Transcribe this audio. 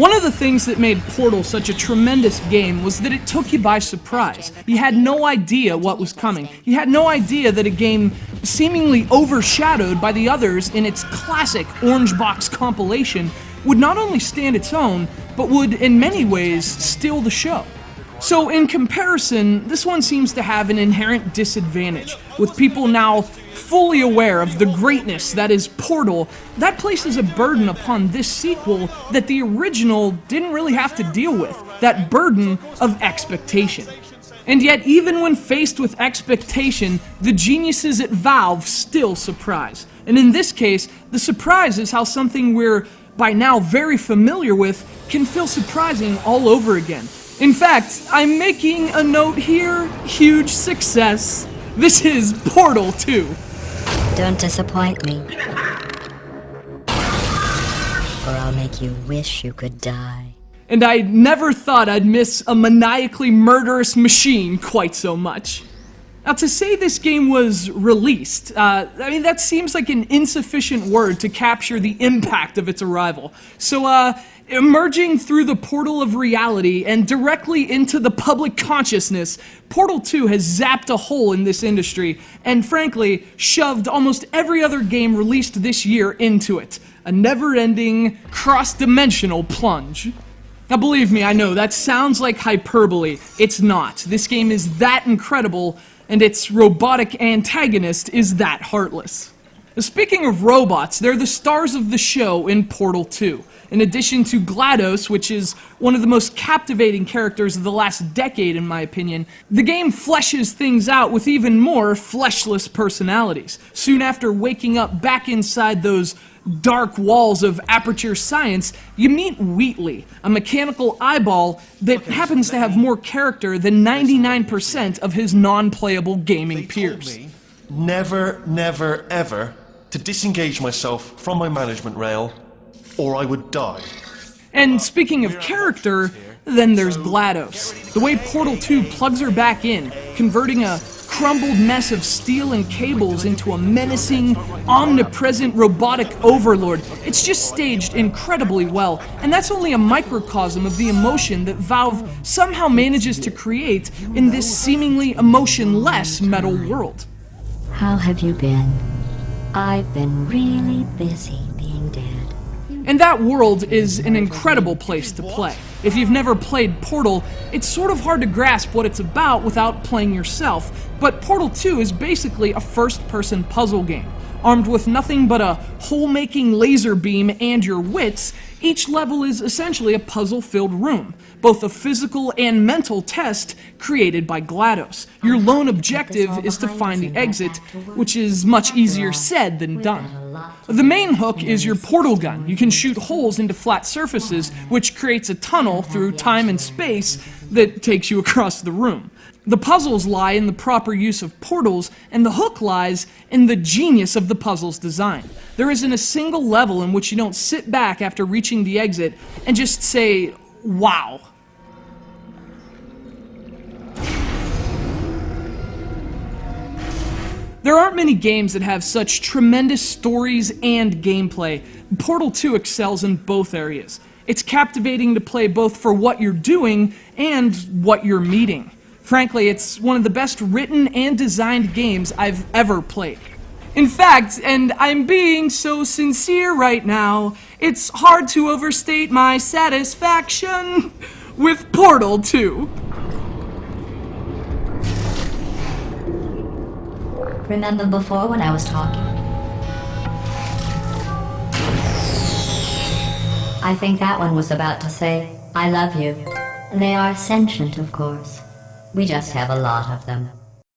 One of the things that made Portal such a tremendous game was that it took you by surprise. You had no idea what was coming. You had no idea that a game seemingly overshadowed by the others in its classic Orange Box compilation would not only stand its own, but would in many ways steal the show. So in comparison, this one seems to have an inherent disadvantage, with people now fully aware of the greatness that is Portal. That places a burden upon this sequel that the original didn't really have to deal with, that burden of expectation. And yet, even when faced with expectation, the geniuses at Valve still surprise. And in this case, the surprise is how something we're by now very familiar with can feel surprising all over again. In fact, I'm making a note here, huge success. This is Portal 2. Don't disappoint me, or I'll make you wish you could die. And I never thought I'd miss a maniacally murderous machine quite so much. Now, to say this game was released, that seems like an insufficient word to capture the impact of its arrival. So, emerging through the portal of reality and directly into the public consciousness, Portal 2 has zapped a hole in this industry and, frankly, shoved almost every other game released this year into it. A never-ending, cross-dimensional plunge. Now, believe me, I know, that sounds like hyperbole. It's not. This game is that incredible, and its robotic antagonist is that heartless. Speaking of robots, they're the stars of the show in Portal 2. In addition to GLaDOS, which is one of the most captivating characters of the last decade in my opinion, the game fleshes things out with even more fleshless personalities. Soon after waking up back inside those dark walls of Aperture Science, you meet Wheatley, a mechanical eyeball that happens to have more character than 99% of his non-playable gaming peers. Never, never, ever to disengage myself from my management rail, or I would die. And speaking of character, then there's GLaDOS. The way Portal 2 plugs her back in, converting a crumbled mess of steel and cables into a menacing, omnipresent robotic overlord. It's just staged incredibly well, and that's only a microcosm of the emotion that Valve somehow manages to create in this seemingly emotionless metal world. How have you been? I've been really busy being dead. And that world is an incredible place to play. If you've never played Portal, it's sort of hard to grasp what it's about without playing yourself, but Portal 2 is basically a first-person puzzle game. Armed with nothing but a hole-making laser beam and your wits, each level is essentially a puzzle-filled room, both a physical and mental test created by GLaDOS. Your lone objective is to find the exit, which is much easier said than done. The main hook is your portal gun. You can shoot holes into flat surfaces, which creates a tunnel through time and space that takes you across the room. The puzzles lie in the proper use of portals, and the hook lies in the genius of the puzzle's design. There isn't a single level in which you don't sit back after reaching the exit and just say, wow. There aren't many games that have such tremendous stories and gameplay. Portal 2 excels in both areas. It's captivating to play both for what you're doing and what you're meeting. Frankly, it's one of the best written and designed games I've ever played. In fact, and I'm being so sincere right now, it's hard to overstate my satisfaction with Portal 2. Remember before when I was talking? I think that one was about to say, I love you. They are sentient, of course. We just have a lot of them.